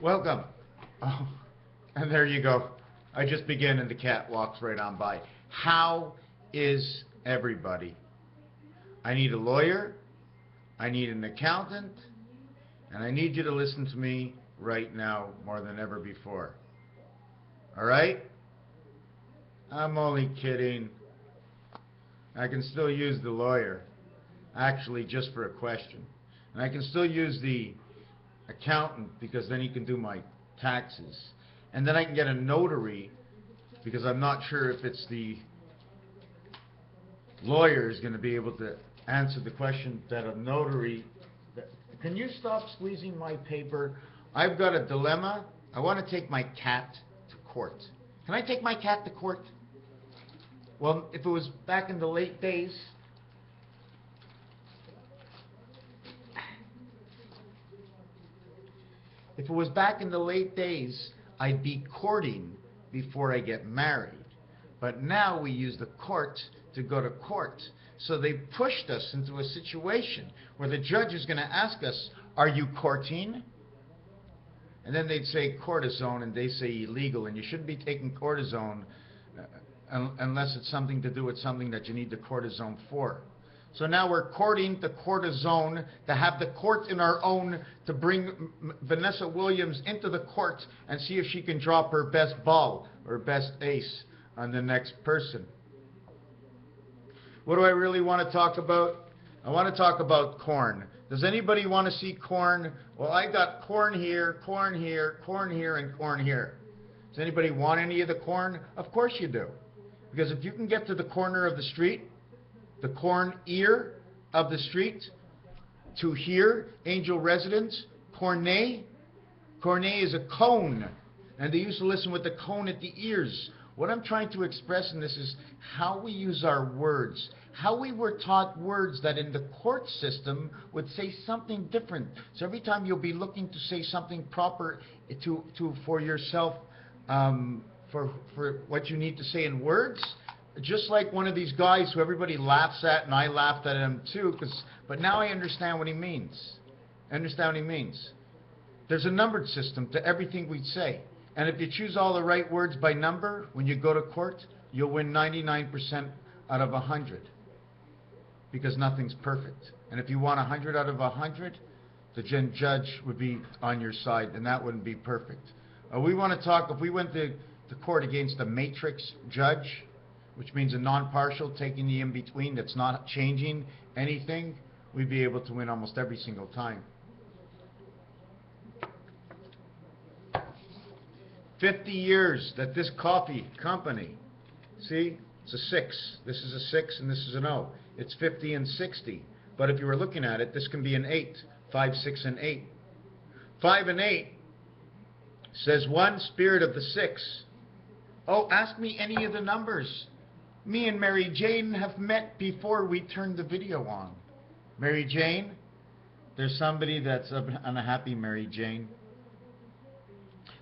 Welcome. Oh, and there you go. I just begin and the cat walks right on by. How is everybody? I need a lawyer, I need an accountant, and I need you to listen to me right now more than ever before. All right? I'm only kidding. I can still use the lawyer, actually just for a question. And I can still use the accountant because then he can do my taxes. And then I can get a notary because I'm not sure if it's the lawyer is going to be able to answer the question that a notary... Can you stop squeezing my paper? I've got a dilemma. I want to take my cat to court. Can I take my cat to court? Well, if it was back in the late days... If it was back in the late days, I'd be courting before I get married. But now we use the court to go to court. So they pushed us into a situation where the judge is going to ask us, are you courting? And then they'd say cortisone, and they say illegal, and you shouldn't be taking cortisone unless it's something to do with something that you need the cortisone for. So now we're courting the cortisone to have the court in our own to bring Vanessa Williams into the court and see if she can drop her best ball or best ace on the next person. What do I really want to talk about? I want to talk about corn. Does anybody want to see corn? Well, I got corn here, corn here, corn here, and corn here. Does anybody want any of the corn? Of course you do. Because if you can get to the corner of the street, the corn ear of the street, to here, Angel Residence, Cornet. Cornet is a cone, and they used to listen with the cone at the ears. What I'm trying to express in this is how we use our words, how we were taught words that in the court system would say something different. So every time you'll be looking to say something proper for yourself, for what you need to say in words, just like one of these guys who everybody laughs at, and I laughed at him too, but now I understand what he means. I understand what he means. There's a numbered system to everything we say. And if you choose all the right words by number, when you go to court, you'll win 99% out of 100. Because nothing's perfect. And if you want 100 out of 100, the judge would be on your side, and that wouldn't be perfect. We want to talk, if we went to court against a matrix judge, which means a non-partial taking the in-between that's not changing anything, we'd be able to win almost every single time. 50 years that this coffee company, see, it's a 6. This is a 6 and this is an O. It's 50 and 60. But if you were looking at it, this can be an 8. 5, 6, and 8. 5 and 8 says 1, spirit of the 6. Oh, ask me any of the numbers. Me and Mary Jane have met before we turned the video on. Mary Jane, there's somebody that's unhappy, Mary Jane.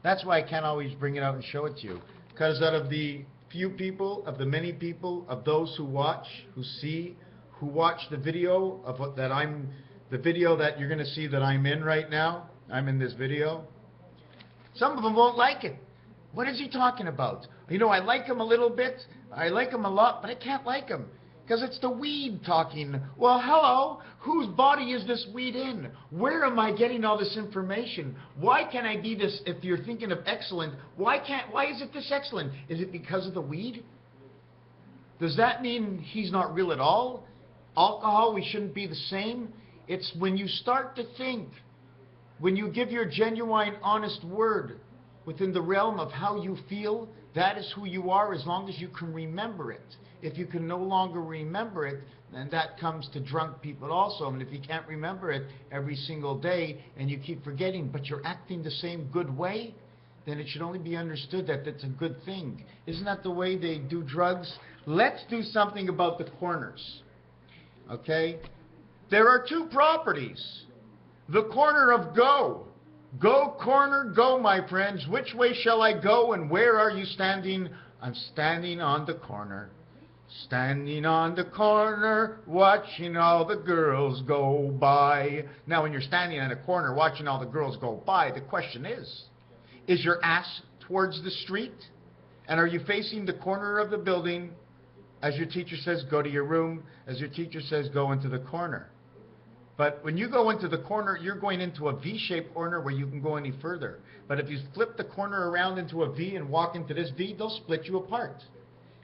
That's why I can't always bring it out and show it to you. Because out of the few people, of the many people, of those who watch, who see, who watch the video of the video that you're going to see that I'm in right now, I'm in this video, some of them won't like it. What is he talking about? You know, I like him a little bit, I like him a lot, but I can't like him. Because it's the weed talking. Well, hello, whose body is this weed in? Where am I getting all this information? Why can't I be this, if you're thinking of excellent, why is it this excellent? Is it because of the weed? Does that mean he's not real at all? Alcohol, we shouldn't be the same? It's when you start to think, when you give your genuine, honest word within the realm of how you feel, that is who you are as long as you can remember it. If you can no longer remember it, then that comes to drunk people also. And if you can't remember it every single day and you keep forgetting, but you're acting the same good way, then it should only be understood that that's a good thing. Isn't that the way they do drugs? Let's do something about the corners. Okay? There are 2 properties. The corner of go. Go corner, go, my friends. Which way shall I go and where are you standing? I'm standing on the corner. Standing on the corner, watching all the girls go by. Now, when you're standing in a corner watching all the girls go by, the question is, Is your ass towards the street? And are you facing the corner of the building as your teacher says, go to your room, as your teacher says, go into the corner? But when you go into the corner, you're going into a V-shaped corner where you can go any further. But if you flip the corner around into a V and walk into this V, they'll split you apart.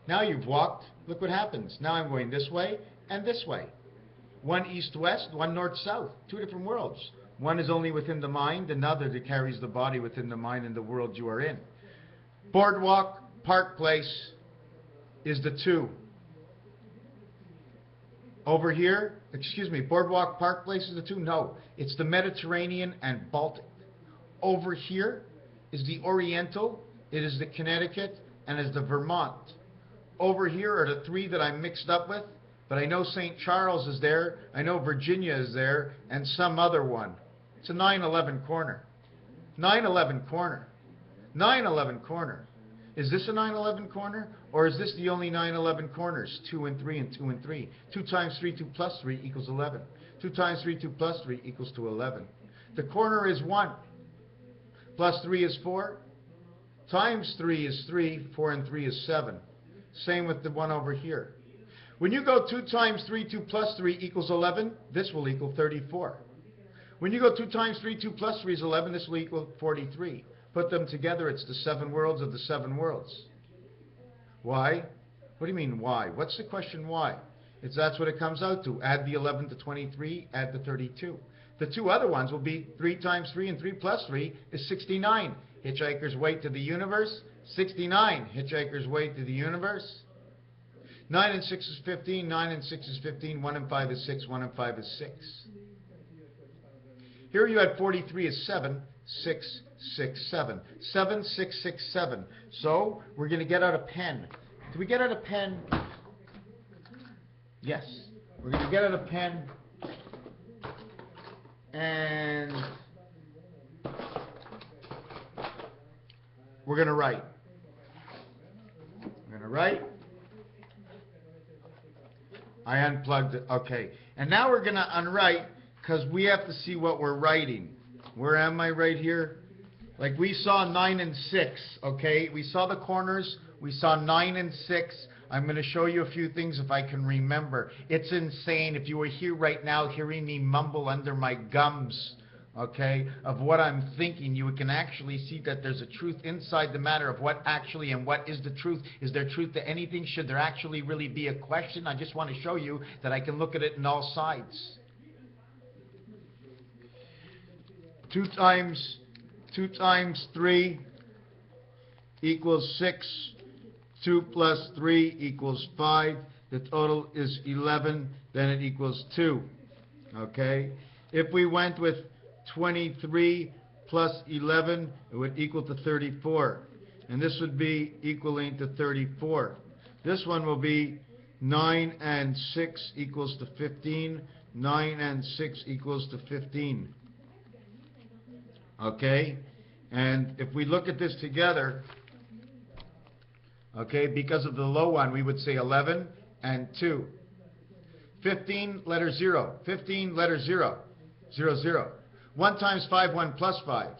Now you've walked, look what happens. Now I'm going this way and this way. One east-west, one north-south, two different worlds. One is only within the mind, another that carries the body within the mind and the world you are in. Boardwalk, Park Place is the 2. Over here, excuse me, Boardwalk, Park Place is the 2? No, it's the Mediterranean and Baltic. Over here is the Oriental, it is the Connecticut, and is the Vermont. Over here are the 3 that I'm mixed up with, but I know St. Charles is there, I know Virginia is there, and some other one. It's a 9/11 corner. 9/11 corner. 9/11 corner. Is this a 9/11 corner? Or is this the only 9/11 corners? 2 and 3 and 2 and 3. 2 times 3, 2 plus 3 equals 11. 2 times 3, 2 plus 3 equals to 11. The corner is 1. Plus 3 is 4. Times 3 is 3. 4 and 3 is 7. Same with the one over here. When you go 2 times 3, 2 plus 3 equals 11, this will equal 34. When you go 2 times 3, 2 plus 3 is 11, this will equal 43. Put them together, it's the 7 worlds of the 7 worlds. Why? What do you mean, why? What's the question, why? That's what it comes out to. Add the 11 to 23, add the 32. The 2 other ones will be 3 times 3 and 3 plus 3 is 69. Hitchhiker's Way to the Universe, 69. Hitchhiker's Way to the Universe. 9 and 6 is 15, 9 and 6 is 15, 1 and 5 is 6, 1 and 5 is 6. Here you had 43 is 7, 6, 6, 7. 7, 6, 6, 7. So we're going to get out a pen. Do we get out a pen? Yes. We're going to get out a pen. And we're going to write. We're going to write. I unplugged it. Okay. And now we're going to unwrite because we have to see what we're writing. Where am I right here? Like we saw 9 and 6, okay? We saw the corners. We saw 9 and 6. I'm going to show you a few things if I can remember. It's insane. If you were here right now hearing me mumble under my gums, okay, of what I'm thinking, you can actually see that there's a truth inside the matter of what actually and what is the truth. Is there truth to anything? Should there actually really be a question? I just want to show you that I can look at it in all sides. 2 times 3 equals 6. 2 plus 3 equals 5. The total is 11. Then it equals 2. Okay? If we went with 23 plus 11, it would equal to 34. And this would be equaling to 34. This one will be 9 and 6 equals to 15. 9 and 6 equals to 15. Okay? And if we look at this together, okay, because of the low one, we would say 11 and 2. 15, letter 0. 15, letter 0. 0, 0. 1 times 5, 1 plus 5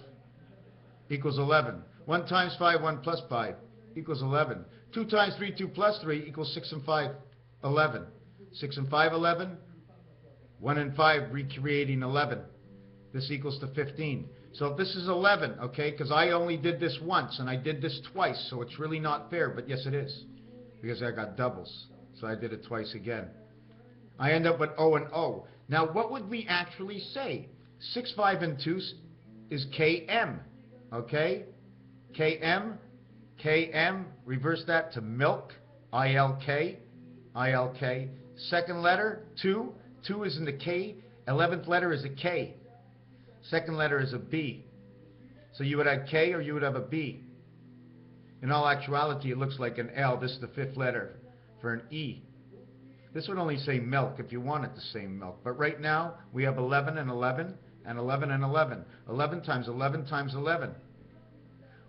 equals 11. 1 times 5, 1 plus 5 equals 11. 2 times 3, 2 plus 3 equals 6 and 5, 11. 6 and 5, 11. 1 and 5 recreating 11. This equals to 15. So this is 11, okay, because I only did this once, and I did this twice, so it's really not fair, but yes it is, because I got doubles, so I did it twice again. I end up with O and O. Now, what would we actually say? 6, 5, and 2 is KM, okay? KM, KM, reverse that to milk, ILK, ILK. Second letter, 2, 2 is in the K, 11th letter is a K. Second letter is a B. So you would have K or you would have a B. In all actuality, it looks like an L. This is the 5th letter for an E. This would only say milk if you wanted to say milk. But right now, we have 11 and 11 and 11 and 11. 11 times 11 times 11.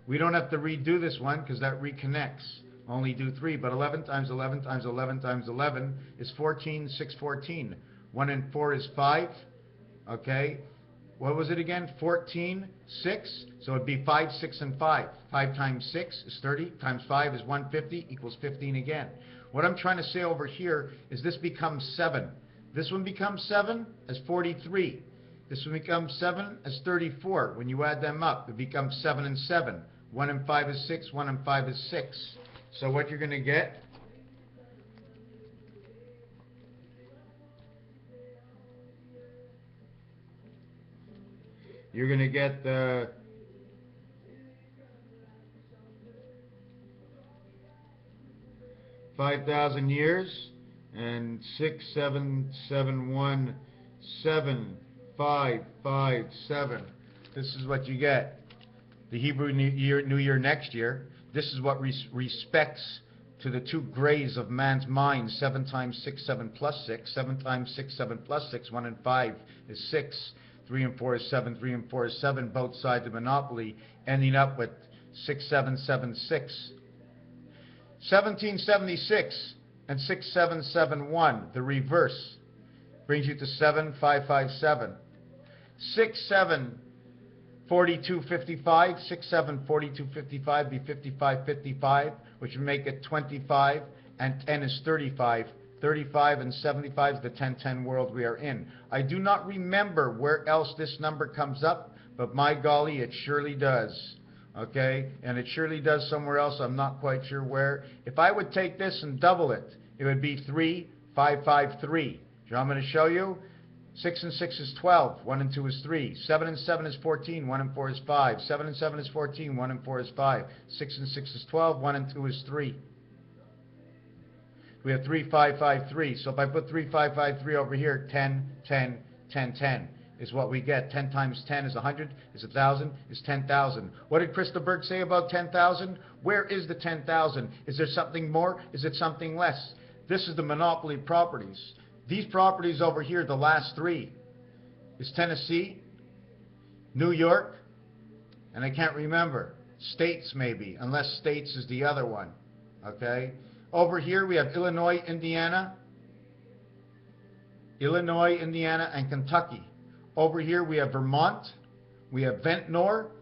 We don't have to redo this one because that reconnects. Only do 3. But 11 times 11 times 11 times 11 is 14, 6, 14. 1 and 4 is 5. Okay? what was it again? 14, 6. So it'd be 5, 6, and 5. 5 times 6 is 30, times 5 is 150, equals 15 again. What I'm trying to say over here is this becomes 7. This one becomes 7 as 43. This one becomes 7 as 34. When you add them up, it becomes 7 and 7. 1 and 5 is 6, 1 and 5 is 6. So what you're going to get, you're going to get the 5,000 years and 6, 7, 7, 1, 7, 5, 5, 7. This is what you get. The Hebrew New Year next year. This is what respects to the two grays of man's mind. 7 times 6, 7 plus 6. 7 times 6, 7 plus 6. 1 and 5 is 6. 3 and 4 is 7. 3 and 4 is 7. Both sides of monopoly, ending up with 6, 7, 7, 6. 1776 and 6, 7, 7, 1. The reverse brings you to 7, 5, 5, 7. 6, 7, 42, 55. 6, 7, 42, 55 be 55, 55, which would make it 25, and 10 is 35. 35 and 75 is the 10-10 world we are in. I do not remember where else this number comes up, but my golly, it surely does. Okay? And it surely does somewhere else. I'm not quite sure where. If I would take this and double it, it would be 3, 5, 5, 3. So I'm going to show you. 6 and 6 is 12. 1 and 2 is 3. 7 and 7 is 14. 1 and 4 is 5. 7 and 7 is 14. 1 and 4 is 5. 6 and 6 is 12. 1 and 2 is 3. We have 3, 5, 5, 3. So if I put 3, 5, 5, 3 over here, 10, 10, 10, 10 is what we get. 10 times 10 is 100, is 1,000, is 10,000. What did Christopher say about 10,000? Where is the 10,000? Is there something more? Is it something less? This is the monopoly properties. These properties over here, the last three, is Tennessee, New York, and I can't remember. States maybe, unless states is the other one. Okay? Over here we have Illinois, Indiana, and Kentucky. Over here we have Vermont, we have Ventnor,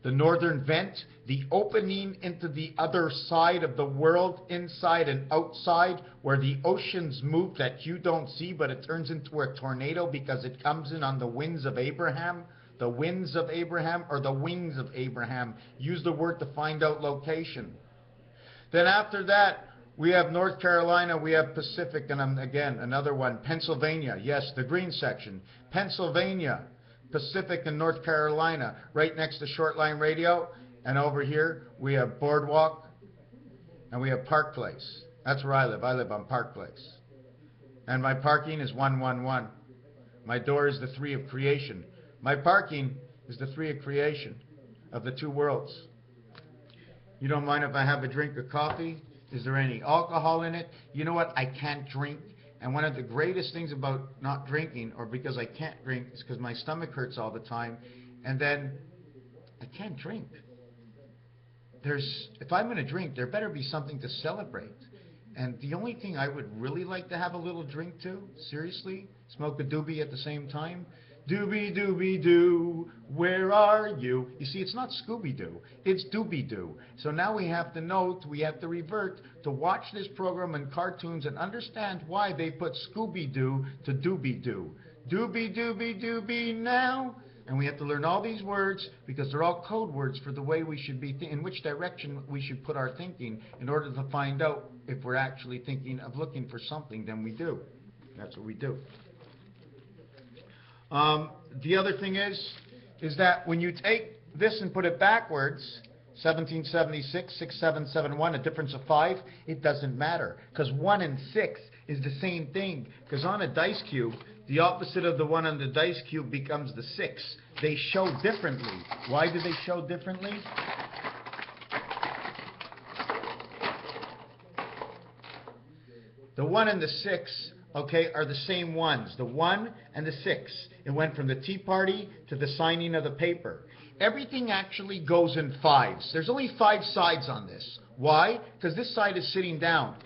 the northern vent, the opening into the other side of the world, inside and outside, where the oceans move that you don't see, but it turns into a tornado because it comes in on the winds of Abraham. The winds of Abraham, or the wings of Abraham. Use the word to find out location. Then after that, we have North Carolina, we have Pacific, and again, another one, Pennsylvania. Yes, the green section. Pennsylvania, Pacific, and North Carolina, right next to Short Line Radio. And over here, we have Boardwalk, and we have Park Place. That's where I live. I live on Park Place. And my parking is 111. My door is the 3 of creation. My parking is the 3 of creation, of the two worlds. You don't mind if I have a drink of coffee? Is there any alcohol in it? You know what? I can't drink. And one of the greatest things about not drinking, or because I can't drink, is because my stomach hurts all the time. And then I can't drink. If I'm going to drink, there better be something to celebrate. And the only thing I would really like to have a little drink to, seriously, smoke a doobie at the same time. Doobie doobie doo, where are you? You see, it's not Scooby-Doo, it's Doobie-Doo. So now we have to note, we have to revert to watch this program and cartoons and understand why they put Scooby-Doo to Doobie-Doo. Doobie doobie doobie now. And we have to learn all these words because they're all code words for the way we should be, in which direction we should put our thinking in order to find out if we're actually thinking of looking for something, then we do. That's what we do. The other thing is that when you take this and put it backwards, 1776, 6771, a difference of 5, it doesn't matter. Because 1 and 6 is the same thing. Because on a dice cube, the opposite of the 1 on the dice cube becomes the 6. They show differently. Why do they show differently? The 1 and the 6, okay, are the same ones. The 1 and the 6. It went from the Tea Party to the signing of the paper. Everything actually goes in 5s. There's only 5 sides on this. Why? Because this side is sitting down.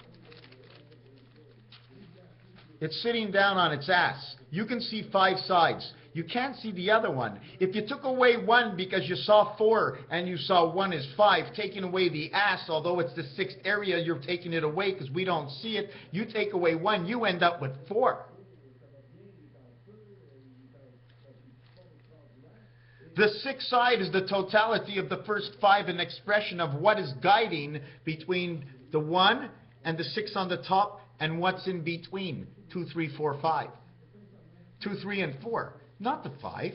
It's sitting down on its ass. You can see 5 sides. You can't see the other one. If you took away 1 because you saw 4 and you saw 1 is 5, taking away the ass, although it's the 6th area, you're taking it away because we don't see it. You take away 1, you end up with 4. The 6th side is the totality of the first 5, an expression of what is guiding between the 1 and the 6 on the top and what's in between 2, 3, 4, 5. 2, 3, and 4, not the 5,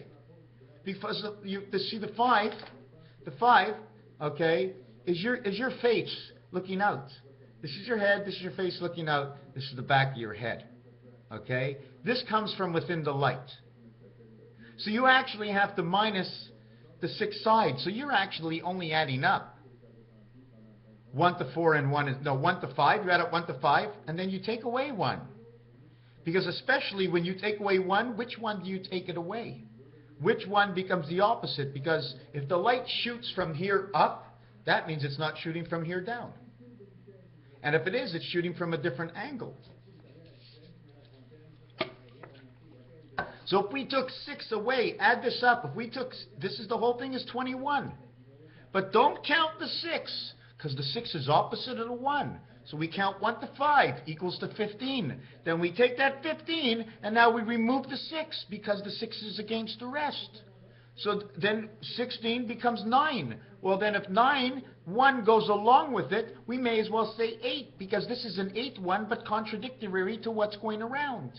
because you see the 5, okay, is your face looking out. This is your head. This is your face looking out. This is the back of your head, okay. This comes from within the light. So you actually have to minus the 6 sides. So you're actually only adding up 1 to 4 and 1 to 5. You add up 1 to 5, and then you take away 1. Because especially when you take away 1, which one do you take it away? Which one becomes the opposite? Because if the light shoots from here up, that means it's not shooting from here down. And if it is, it's shooting from a different angle. So if we took 6 away, add this up. If we took, this is the whole thing is 21. But don't count the 6, because the 6 is opposite of the 1. So we count 1 to 5 equals to 15. Then we take that 15 and now we remove the 6 because the 6 is against the rest. So then 16 becomes 9. Well then if 9, 1 goes along with it, we may as well say 8 because this is an 8th one but contradictory to what's going around.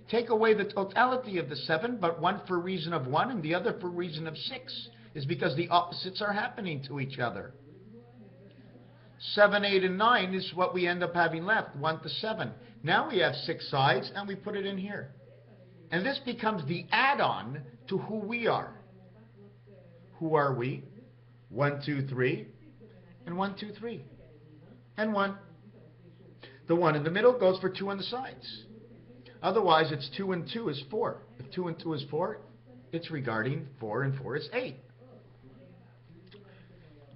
Take away the totality of the 7, but one for reason of 1 and the other for reason of 6 is because the opposites are happening to each other. 7, 8, and 9 is what we end up having left, 1 to 7. Now we have 6 sides, and we put it in here. And this becomes the add-on to who we are. Who are we? 1, 2, 3, and 1, 2, 3, and 1. The 1 in the middle goes for 2 on the sides. Otherwise, it's 2 and 2 is 4. If 2 and 2 is 4, it's regarding 4 and 4 is 8.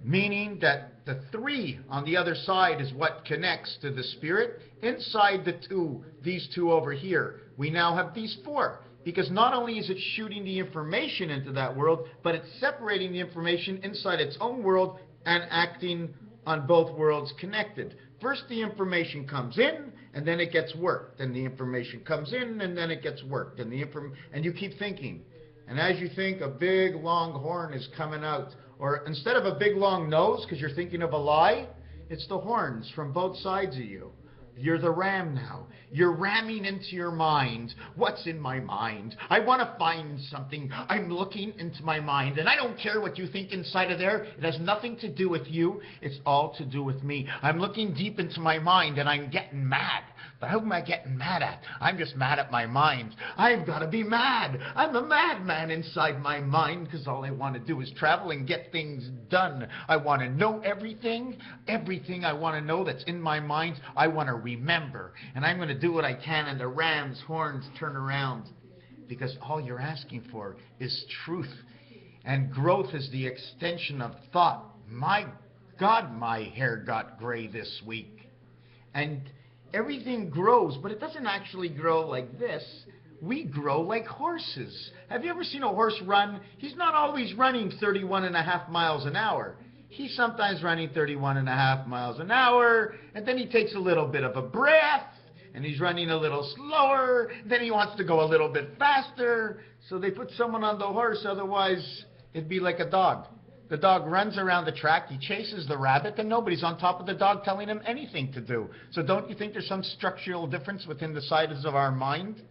Meaning that the 3 on the other side is what connects to the spirit. Inside the 2, these 2 over here, we now have these 4. Because not only is it shooting the information into that world, but it's separating the information inside its own world and acting on both worlds connected. First the information comes in, and then it gets worked. Then the information comes in, and then it gets worked. And you keep thinking. And as you think, a big long horn is coming out. Or instead of a big long nose, because you're thinking of a lie, it's the horns from both sides of you. You're the ram now. You're ramming into your mind. What's in my mind? I want to find something. I'm looking into my mind. And I don't care what you think inside of there. It has nothing to do with you. It's all to do with me. I'm looking deep into my mind and I'm getting mad. But who am I getting mad at? I'm just mad at my mind. I've got to be mad. I'm a madman inside my mind because all I want to do is travel and get things done. I want to know everything. Everything I want to know that's in my mind, I want to remember. And I'm going to do what I can and the ram's horns turn around. Because all you're asking for is truth. And growth is the extension of thought. My God, my hair got gray this week. And everything grows, but it doesn't actually grow like this. We grow like horses. Have you ever seen a horse run? He's not always running 31.5 miles an hour. He's sometimes running 31.5 miles an hour, and then he takes a little bit of a breath, and he's running a little slower, then he wants to go a little bit faster. So they put someone on the horse, otherwise it'd be like a dog. The dog runs around the track, he chases the rabbit, and nobody's on top of the dog telling him anything to do. So don't you think there's some structural difference within the sides of our mind?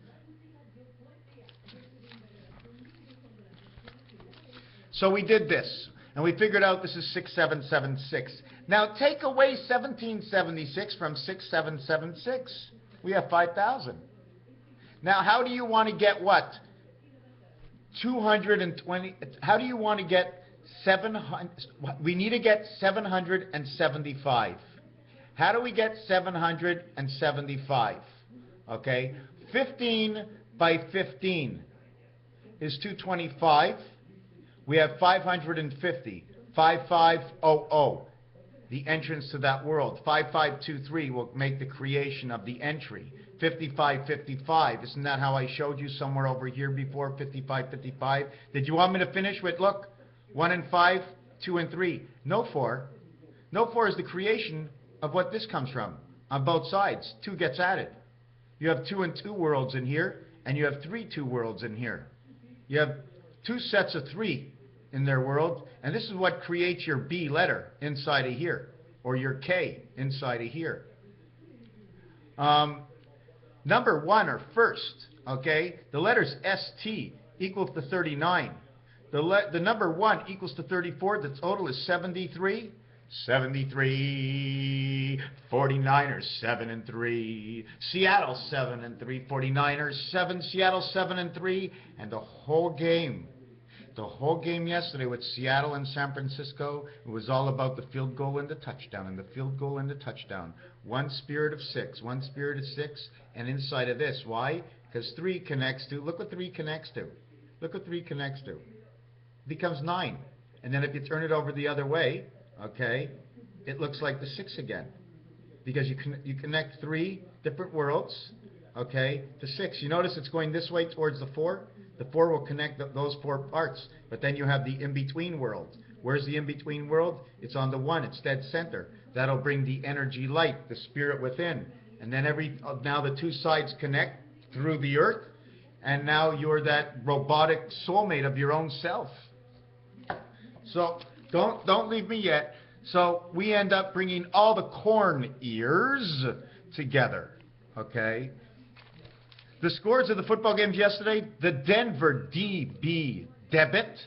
So we did this, and we figured out this is 6776. Now take away 1776 from 6776. We have 5,000. Now how do you want to get what? 220. How do you want to get 700? We need to get 775. How do we get 775? Okay, 15 by 15 is 225. We have 550. 5500. The entrance to that world. 5523 will make the creation of the entry. 55, 55. Isn't that how I showed you somewhere over here before, 55, 55? Did you want me to finish with, look, 1 and 5, 2 and 3? No 4. No 4 is the creation of what this comes from on both sides. 2 gets added. You have 2 and 2 worlds in here, and you have 3 2 worlds in here. You have 2 sets of 3 in their world, and this is what creates your B letter inside of here, or your K inside of here. Number 1 or first, okay, the letters ST equals to 39. The number 1 equals to 34. The total is 73. 73. 49ers 7 and 3. Seattle 7 and 3. 49ers 7. Seattle 7 and 3. And the whole game yesterday with Seattle and San Francisco, it was all about the field goal and the touchdown, and the field goal and the touchdown. One spirit of 6, one spirit of 6, and inside of this, why? Because 3 connects to, look what 3 connects to. Look what 3 connects to. It becomes 9. And then if you turn it over the other way, okay, it looks like the 6 again. Because you connect 3 different worlds, okay, to 6. You notice it's going this way towards the 4. The 4 will connect those 4 parts. But then you have the in-between world. Where's the in-between world? It's on the 1. It's dead center. That'll bring the energy light, the spirit within. And then now the 2 sides connect through the earth. And now you're that robotic soulmate of your own self. So don't leave me yet. So we end up bringing all the corn ears together. Okay? The scores of the football games yesterday, the Denver DB debit,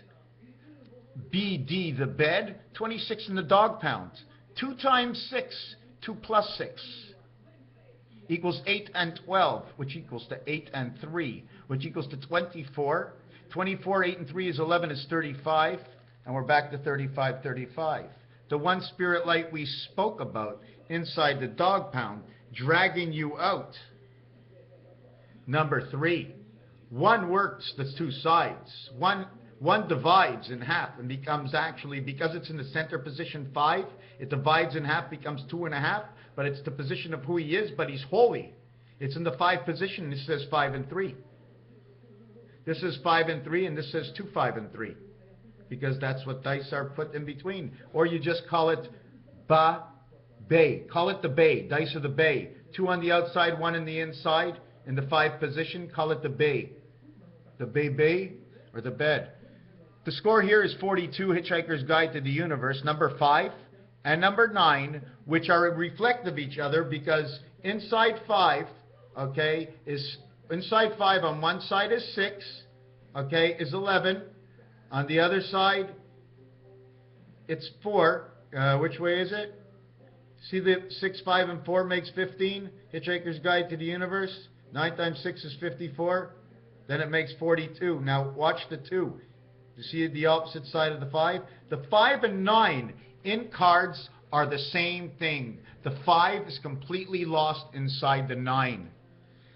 BD the bed, 26 in the dog pound. 2 times 6, 2 plus 6, equals 8 and 12, which equals to 8 and 3, which equals to 24. 24, 8 and 3 is 11, is 35, and we're back to 35, 35. The one spirit light we spoke about inside the dog pound, dragging you out. Number 3, 1 works the 2 sides. One divides in half and becomes actually, because it's in the center position 5, it divides in half, becomes 2.5, but it's the position of who he is, but he's holy. It's in the 5 position, and this says 5 and 3. This is 5 and 3, and this says 2, 5 and 3, because that's what dice are put in between. Or you just call it bay. Call it the bay, dice of the bay. 2 on the outside, 1 in the inside. In the 5 position, call it the bay. The bay, or the bed. The score here is 42, Hitchhiker's Guide to the Universe, number 5, and number 9, which are reflective of each other, because inside 5, okay, is inside 5 on one side is 6, okay, is 11. On the other side, it's 4. Which way is it? See the 6, 5, and 4 makes 15, Hitchhiker's Guide to the Universe. 9 times 6 is 54. Then it makes 42. Now watch the 2. You see the opposite side of the 5? The 5 and 9 in cards are the same thing. The 5 is completely lost inside the 9.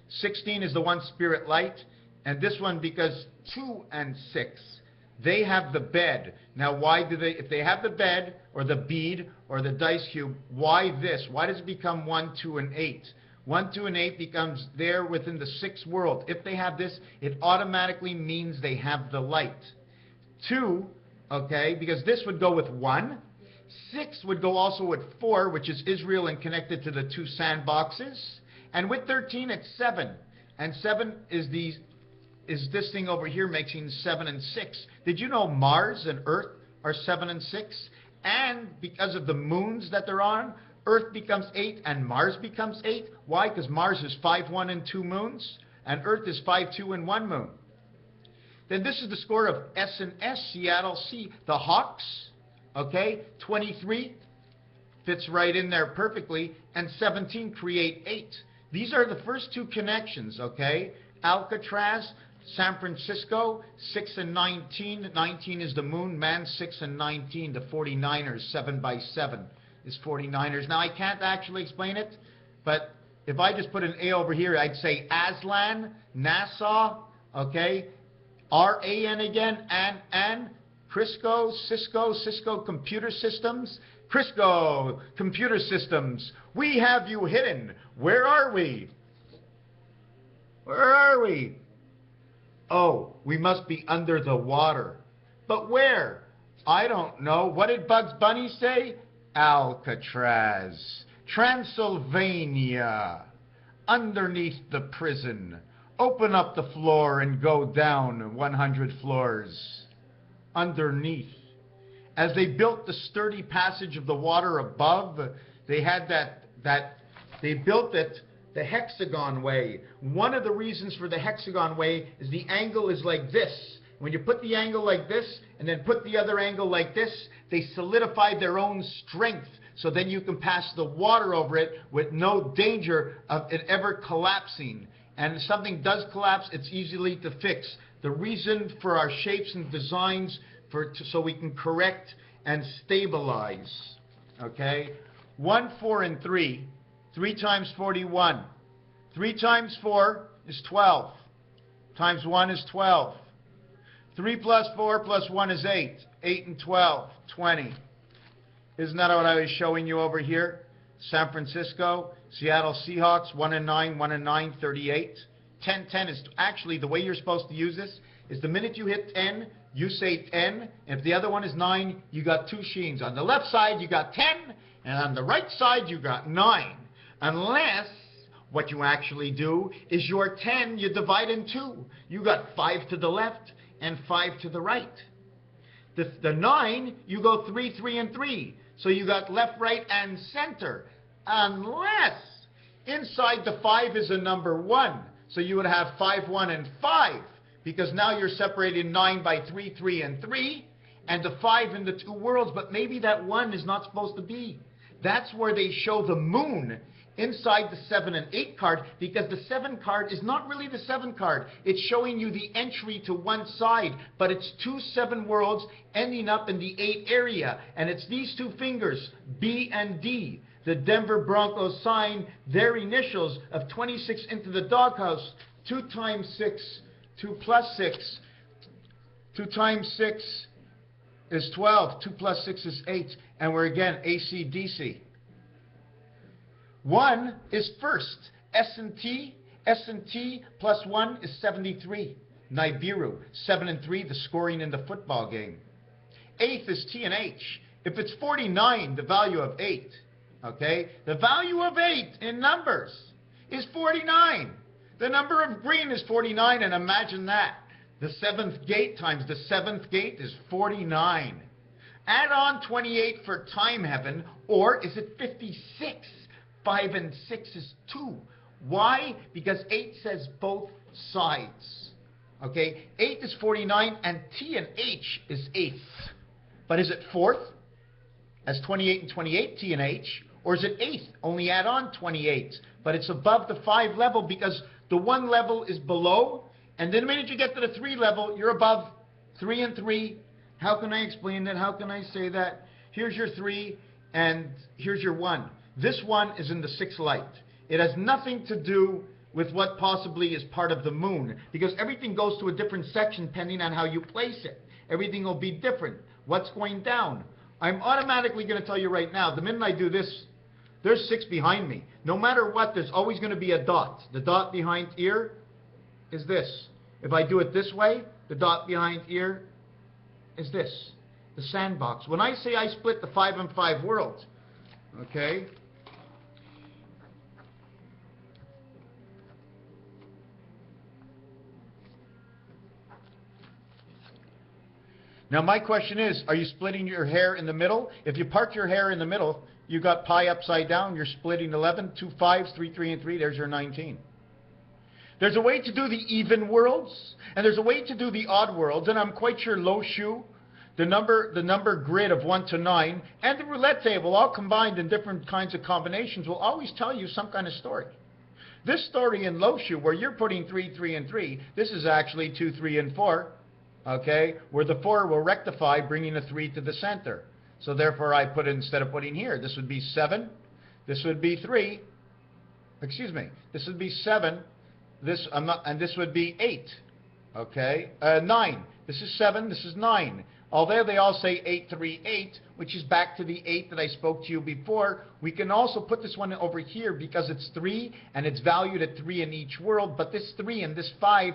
16 is the one spirit light. And this one, because 2 and 6, they have the bed. Now why do they, if they have the bed or the bead or the dice cube, why this? Why does it become 1, 2, and 8? 1, 2, and 8 becomes there within the 6th world. If they have this, it automatically means they have the light. 2, okay, because this would go with 1. 6 would go also with 4, which is Israel and connected to the 2 sandboxes. And with 13, it's 7. And 7 is this thing over here making 7 and 6. Did you know Mars and Earth are 7 and 6? And because of the moons that they're on, Earth becomes 8 and Mars becomes 8. Why? Because Mars is 5, 1, and 2 moons, and Earth is 5, 2, and 1 moon. Then this is the score of S and S, Seattle C. The Hawks, okay, 23 fits right in there perfectly, and 17 create 8. These are the first 2 connections, okay? Alcatraz, San Francisco, 6 and 19. 19 is the moon, man, 6 and 19. The 49ers, 7 by 7. Is 49ers. Now, I can't actually explain it, but if I just put an A over here, I'd say Aslan, NASA, okay, RAN again, and Crisco, Cisco Computer Systems, Crisco Computer Systems. We have you hidden. Where are we? Where are we? Oh, we must be under the water. But where? I don't know. What did Bugs Bunny say? Alcatraz, Transylvania, underneath the prison. Open up the floor and go down 100 floors. Underneath. As they built the sturdy passage of the water above, they had they built it the hexagon way. One of the reasons for the hexagon way is the angle is like this. When you put the angle like this and then put the other angle like this, they solidified their own strength. So then you can pass the water over it with no danger of it ever collapsing. And if something does collapse, it's easily to fix. The reason for our shapes and designs so we can correct and stabilize. Okay? 1, 4, and 3. 3 times 41. 3 times 4 is 12. Times 1 is 12. 3 plus 4 plus 1 is 8. 8 and 12, 20. Isn't that what I was showing you over here? San Francisco, Seattle Seahawks, 1 and 9, 1 and 9, 38. 10, 10 is actually the way you're supposed to use this is the minute you hit 10, you say 10, and if the other one is 9, you got 2 sheens. On the left side, you got 10, and on the right side, you got 9. Unless what you actually do is your 10, you divide in 2. You got 5 to the left and 5 to the right. The 9, you go 3, 3, and 3. So you got left, right, and center. Unless inside the 5 is a number 1. So you would have 5, 1, and 5. Because now you're separating 9 by 3, 3, and 3. And the 5 in the 2 worlds. But maybe that 1 is not supposed to be. That's where they show the moon inside the 7 and 8 card, because the 7 card is not really the 7 card. It's showing you the entry to one side, but it's 2 7 worlds ending up in the 8 area, and it's these 2 fingers, B and D. The Denver Broncos sign their initials of 26 into the doghouse. 2 times 6, 2 plus 6. 2 times 6 is 12. 2 plus 6 is 8. And we're again AC/DC. 1 is first. S&T plus 1 is 73. Nibiru, 7 and 3, the scoring in the football game. 8th is T and H. If it's 49, the value of 8, okay? The value of 8 in numbers is 49. The number of green is 49, and imagine that. The 7th gate times the 7th gate is 49. Add on 28 for time heaven, or is it 56? 5 and 6 is 2. Why? Because 8 says both sides. Okay? 8 is 49, and T and H is 8th. But is it 4th? As 28 and 28, T and H? Or is it 8th? Only add on 28. But it's above the 5 level because the 1 level is below. And then the minute you get to the 3 level, you're above 3 and 3. How can I explain that? How can I say that? Here's your 3, and here's your 1. This 1 is in the 6th light. It has nothing to do with what possibly is part of the moon, because everything goes to a different section depending on how you place it. Everything will be different. What's going down? I'm automatically going to tell you right now, the minute I do this, there's 6 behind me. No matter what, there's always going to be a dot. The dot behind ear is this. If I do it this way, the dot behind ear is this, the sandbox. When I say I split the 5 and 5 world, okay? Now my question is, are you splitting your hair in the middle? If you part your hair in the middle, you got pi upside down, you're splitting 11, 2 5s, 3 3 and 3, there's your 19. There's a way to do the even worlds, and there's a way to do the odd worlds, and I'm quite sure Lo Shu, the number grid of 1 to 9, and the roulette table, all combined in different kinds of combinations, will always tell you some kind of story. This story in Lo Shu, where you're putting 3 3 and 3, this is actually 2 3 and 4, okay, where the 4 will rectify, bringing a 3 to the center. So therefore I put it, instead of putting here, this would be 7, this would be 3, excuse me, this would be 7, and this would be 8, okay, 9. This is 7, this is 9. Although they all say 838, which is back to the 8 that I spoke to you before, we can also put this one over here because it's 3 and it's valued at 3 in each world, but this 3 and this 5,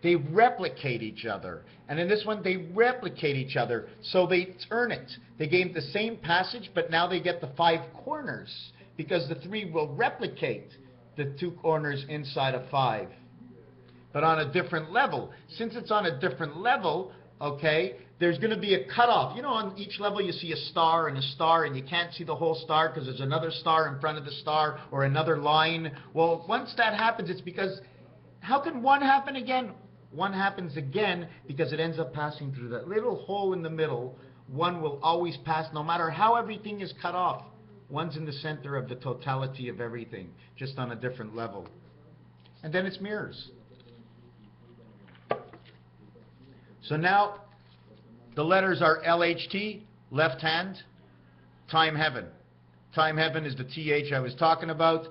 they replicate each other. And in this one, they replicate each other, so they turn it. They gain the same passage, but now they get the 5 corners because the 3 will replicate the 2 corners inside of 5. But on a different level. Since it's on a different level, okay, there's going to be a cutoff. You know, on each level you see a star, and you can't see the whole star because there's another star in front of the star or another line. Well, once that happens, it's because, how can 1 happen again? 1 happens again because it ends up passing through that little hole in the middle. 1 will always pass no matter how everything is cut off. 1's in the center of the totality of everything, just on a different level. And then it's mirrors. So now the letters are LHT, left hand, time heaven. Time heaven is the TH I was talking about.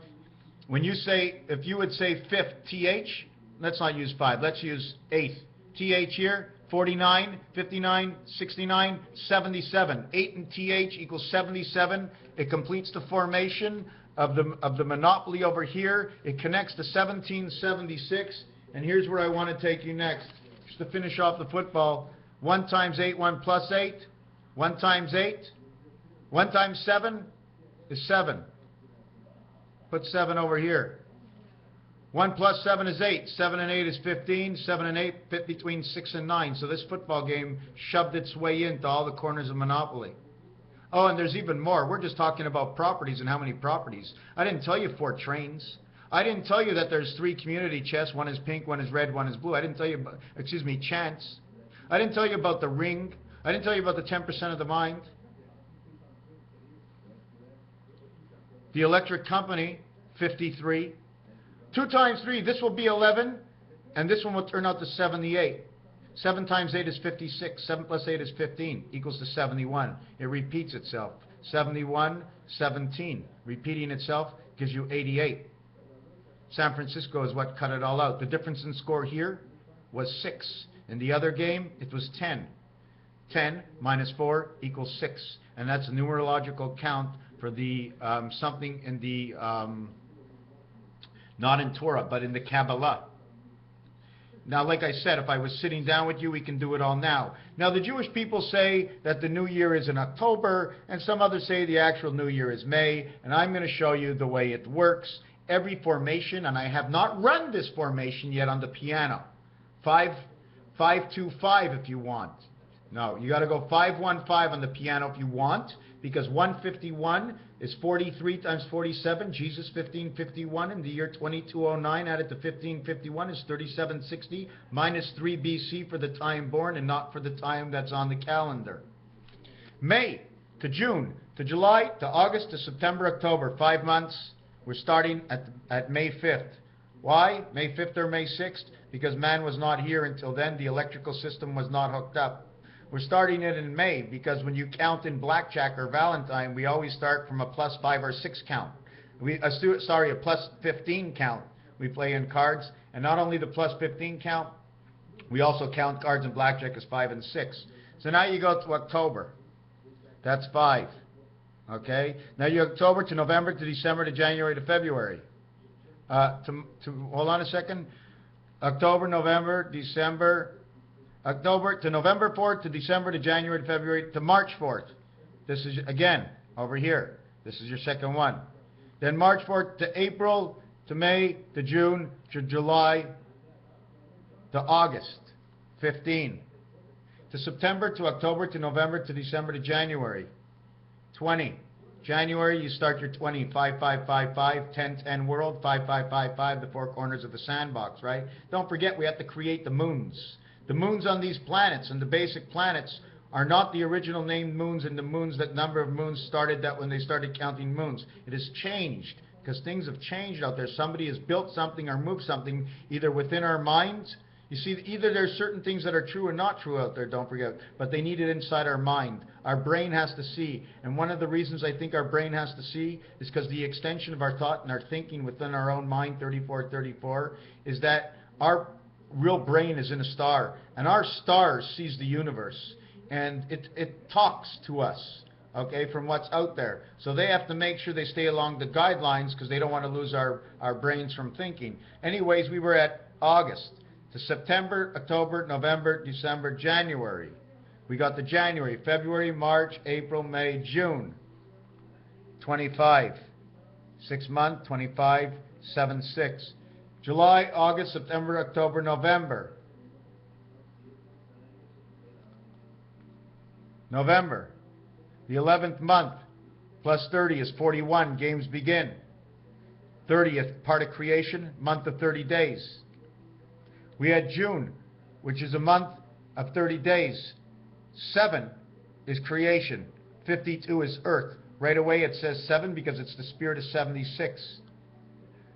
When you say, if you would say 5th TH, let's not use 5, let's use 8th. TH here, 49, 59, 69, 77. 8 and TH equals 77. It completes the formation of the monopoly over here. It connects to 1776. And here's where I want to take you next. Just to finish off the football. 1 times 8, 1 plus 8. 1 times 8. 1 times 7 is 7. Put 7 over here. 1 plus 7 is 8. 7 and 8 is 15. 7 and 8 fit between 6 and 9. So this football game shoved its way into all the corners of Monopoly. Oh, and there's even more. We're just talking about properties and how many properties. I didn't tell you 4 trains. I didn't tell you that there's 3 community chests. 1 is pink, 1 is red, 1 is blue. I didn't tell you about, excuse me, chance. I didn't tell you about the ring. I didn't tell you about the 10% of the mind. The electric company, 53. 2 times 3, this will be 11, and this one will turn out to 78. 7 times 8 is 56. 7 plus 8 is 15, equals to 71. It repeats itself. 71, 17. Repeating itself gives you 88. San Francisco is what cut it all out. The difference in score here was 6. In the other game, it was 10. 10 minus 4 equals 6. And that's a numerological count for the something in the, not in Torah, but in the Kabbalah. Now, like I said, if I was sitting down with you, we can do it all now. Now, the Jewish people say that the New Year is in October, and some others say the actual New Year is May, and I'm going to show you the way it works. Every formation, and I have not run this formation yet on the piano. 5, 5, 2, 5 if you want. No, you got to go 5, 1, 5 on the piano if you want, because 151 is 43 times 47. Jesus 1551 in the year 2209 added to 1551 is 3760 minus 3 BC for the time born and not for the time that's on the calendar. May to June to July to August to September, October, 5 months. We're starting at May 5th. Why? May 5th or May 6th? Because man was not here until then. The electrical system was not hooked up. We're starting it in May because when you count in blackjack or Valentine, we always start from a plus 5 or 6 count. A plus 15 count. We play in cards, and not only the plus 15 count, we also count cards in blackjack as 5 and 6. So now you go to October. That's 5. Okay? Now you October to November to December to January to February. Hold on a second. October, November, December. October to November 4th to December to January to February to March 4th. This is, again, over here. This is your second one. Then March 4th to April to May to June to July to August, 15. To September to October to November to December to January, 20. January, you start your 20, 5, 5, 5, 5, 10, 10 world, 5, 5, 5, 5, the 4 corners of the sandbox, right? Don't forget, we have to create the moons. The moons on these planets and the basic planets are not the original named moons and the moons that number of moons started that when they started counting moons. It has changed because things have changed out there. Somebody has built something or moved something either within our minds. You see, either there's certain things that are true or not true out there, don't forget, but they need it inside our mind. Our brain has to see. And one of the reasons I think our brain has to see is because the extension of our thought and our thinking within our own mind, 3434, is that our real brain is in a star, and our star sees the universe. and it talks to us, okay, from what's out there. So they have to make sure they stay along the guidelines because they don't want to lose our brains from thinking. Anyways, we were at August to September, October, November, December, January. We got the January, February, March, April, May, June. 25. 6 month, 25, 7, 6. July, August, September, October, November. November. The 11th month plus 30 is 41. Games begin. 30th, part of creation, month of 30 days. We had June, which is a month of 30 days. 7 is creation. 52 is earth. Right away it says 7 because it's the spirit of 76.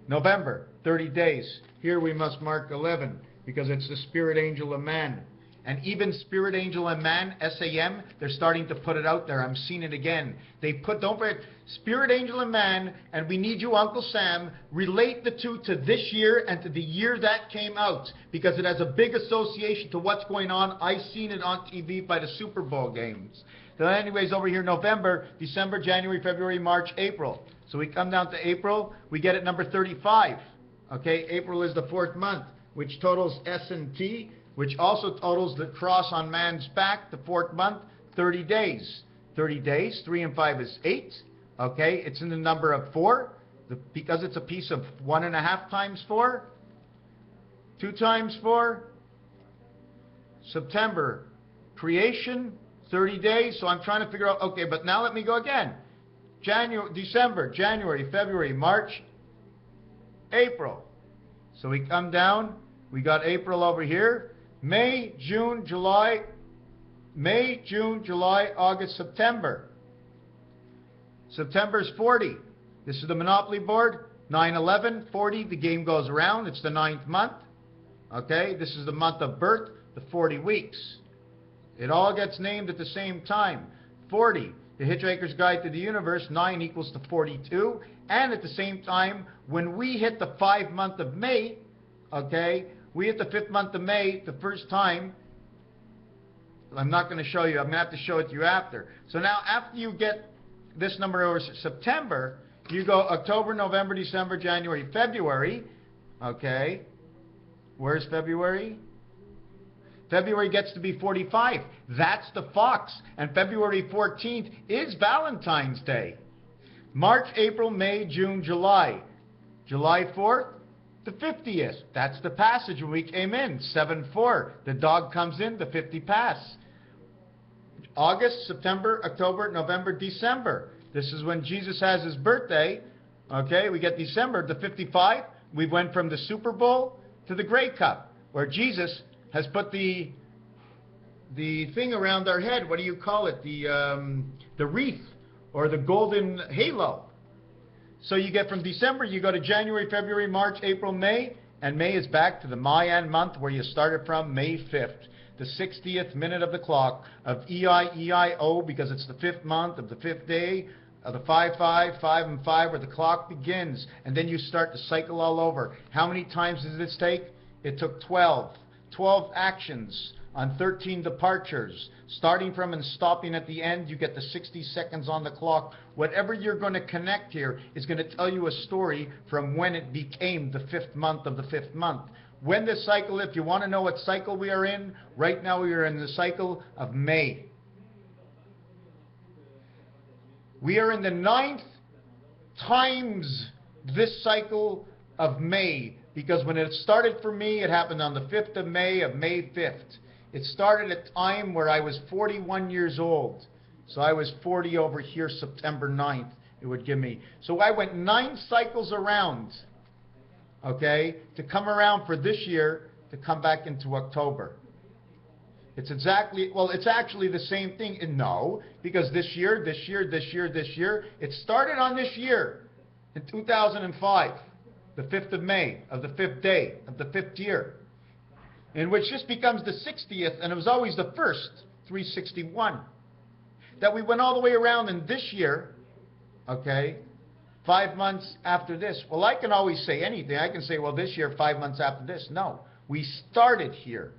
November, 30 days. Here we must mark 11 because it's the spirit angel of man. And even spirit angel and man, SAM, they're starting to put it out there. I'm seeing it again. They put, don't forget, spirit angel and man, and we need you, Uncle Sam, relate the two to this year and to the year that came out because it has a big association to what's going on. I seen it on TV by the Super Bowl games. So anyways, over here, November, December, January, February, March, April. So we come down to April, we get at number 35. Okay, April is the 4th month, which totals S and T, which also totals the cross on man's back, the 4th month, 30 days. 30 days, 3 and 5 is 8. Okay, it's in the number of 4. Because it's a piece of 1.5 times 4. 2 times 4. September, creation, 30 days. So I'm trying to figure out, okay, but now let me go again. December, January, February, March, April. So we come down, we got April over here. May, June, July, August, September. September is 40. This is the Monopoly board. 9, 11, 40. The game goes around. It's the 9th month. Okay, this is the month of birth, the 40 weeks. It all gets named at the same time. 40, the Hitchhiker's Guide to the Universe, 9 equals to 42. And at the same time, when we hit the 5th month of May, okay, we hit the 5th month of May the first time. I'm not going to show you. I'm going to have to show it to you after. So now after you get this number over September, you go October, November, December, January, February. Okay. Where's February? February gets to be 45. That's the fox. And February 14th is Valentine's Day. March, April, May, June, July. July 4th. The 50th, that's the passage when we came in, 7-4. The dog comes in, the 50 pass. August, September, October, November, December. This is when Jesus has his birthday. Okay, we get December, the 55. We went from the Super Bowl to the Grey Cup, where Jesus has put the thing around our head. What do you call it? The wreath or the golden halo. So you get from December, you go to January, February, March, April, May, and May is back to the Mayan month where you started from, May 5th, the 60th minute of the clock of EIEIO, because it's the 5th month of the 5th day of the 5-5, 5 and 5, where the clock begins, and then you start the cycle all over. How many times does this take? It took 12. 12 actions on 13 departures. Starting from and stopping at the end, you get the 60 seconds on the clock. Whatever you're going to connect here is going to tell you a story from when it became the 5th month of the 5th month. When the cycle, if you want to know what cycle we are in, right now we are in the cycle of May. We are in the 9th times this cycle of May, because when it started for me, it happened on the 5th of May 5th. It started at a time where I was 41 years old. So I was 40 over here, September 9th, it would give me. So I went 9 cycles around, okay, to come around for this year to come back into October. It's exactly, well, it's actually the same thing. And no, because this year, it started on this year in 2005, the 5th of May of the 5th day of the 5th year. In which this becomes the 60th, and it was always the first, 361. That we went all the way around in this year, okay, 5 months after this. Well, I can always say anything. I can say, well, this year, 5 months after this. No, we started here.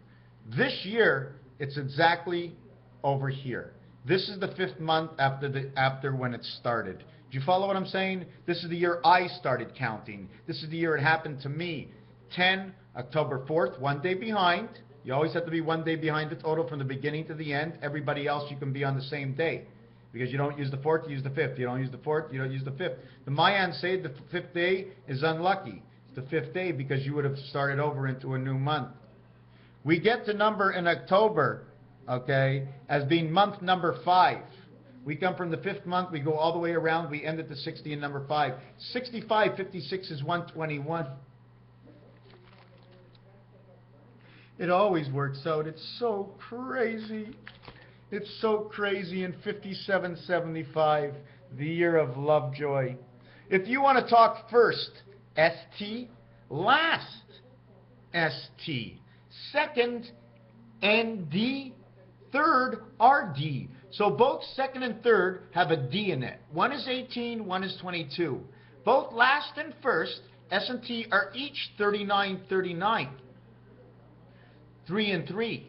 This year, it's exactly over here. This is the 5th month after when it started. Do you follow what I'm saying? This is the year I started counting. This is the year it happened to me. 10, October 4th, 1 day behind. You always have to be 1 day behind the total from the beginning to the end. Everybody else, you can be on the same day. Because you don't use the 4th, you use the 5th. You don't use the 4th, you don't use the 5th. The Mayans say the 5th day is unlucky. It's the 5th day because you would have started over into a new month. We get the number in October, okay, as being month number 5. We come from the 5th month, we go all the way around, we end at the 60 in number 5. 65, 56 is 121. It always works out. It's so crazy. It's so crazy. In 5775, the year of love, joy. If you want to talk first, ST. Last, ST. Second, ND. Third, RD. So both second and third have a D in it. One is 18, one is 22. Both last and first, S and T, are each 3939. 3 and 3.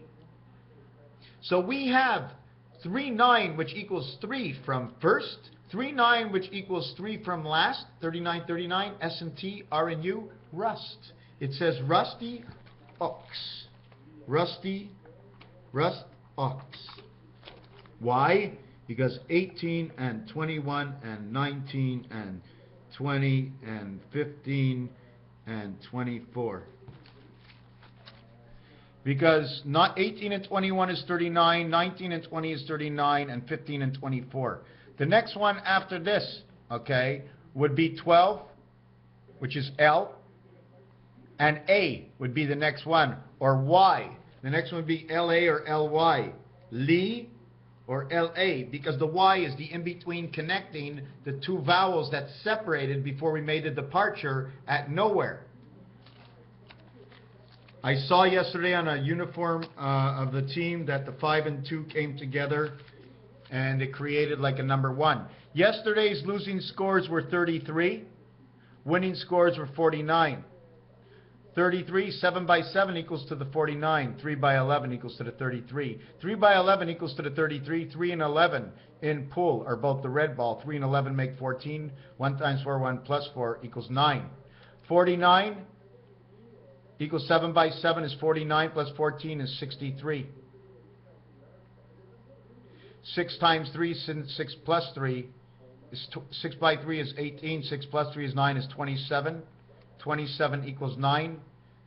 So we have 39, which equals 3 from first, 39, which equals 3 from last, 3939, S and T, R and U, rust. It says rusty ox. Rusty, rust ox. Why? Because 18 and 21 and 19 and 20 and 15 and 24. Because not 18 and 21 is 39, 19 and 20 is 39, and 15 and 24. The next one after this, okay, would be 12, which is L, and A would be the next one, or Y. The next one would be LA or LY. Li or LA, because the Y is the in-between connecting the two vowels that separated before we made the departure at nowhere. I saw yesterday on a uniform of the team that the 5 and 2 came together and it created like a number 1. Yesterday's losing scores were 33. Winning scores were 49. 33, 7 by 7 equals to the 49. 3 by 11 equals to the 33. 3 by 11 equals to the 33. 3 and 11 in pool are both the red ball. 3 and 11 make 14. 1 times 4, 1 plus 4 equals 9. 49 equals 7 by 7 is 49 plus 14 is 63. 6 times 3, 6 plus 3 is 6 by 3 is 18. 6 plus 3 is 9 is 27. 27 equals 9.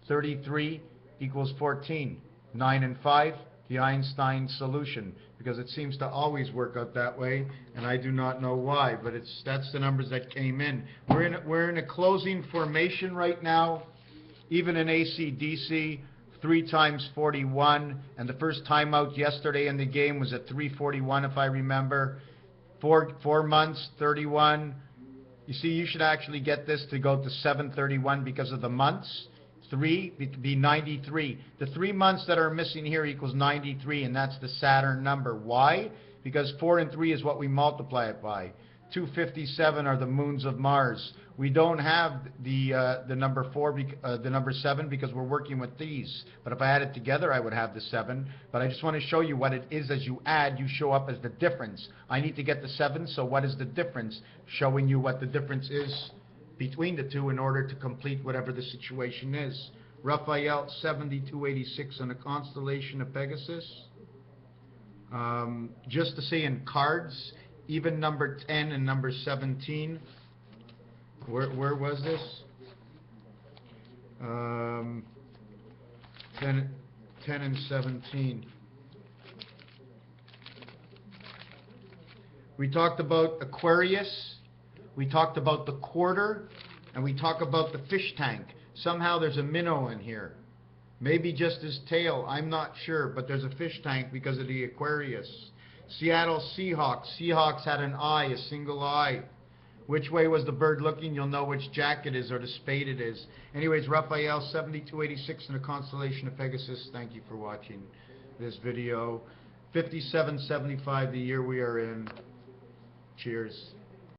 33 equals 14. 9 and 5, the Einstein solution, because it seems to always work out that way, and I do not know why, but that's the numbers that came in. We're in a closing formation right now. Even in AC/DC, 3 times 41, and the first timeout yesterday in the game was at 3:41, if I remember. 4 months, 31. You see, you should actually get this to go to 731 because of the months. 3 be 93. The 3 months that are missing here equals 93, and that's the Saturn number. Why? Because 4 and 3 is what we multiply it by. 257 are the moons of Mars. We don't have the number 4, the number 7, because we're working with these. But if I add it together, I would have the 7. But I just want to show you what it is. As you add, you show up as the difference. I need to get the 7, so what is the difference? Showing you what the difference is between the two in order to complete whatever the situation is. Raphael 7286 on the constellation of Pegasus. Just to say in cards, even number 10 and number 17. Where was this? 10 and 17. We talked about Aquarius. We talked about the quarter. And we talk about the fish tank. Somehow there's a minnow in here. Maybe just his tail. I'm not sure. But there's a fish tank because of the Aquarius. Seattle Seahawks. Seahawks had an eye, a single eye. Which way was the bird looking? You'll know which jack it is or the spade it is. Anyways, Raphael 7286 in the constellation of Pegasus. Thank you for watching this video. 5775, the year we are in. Cheers.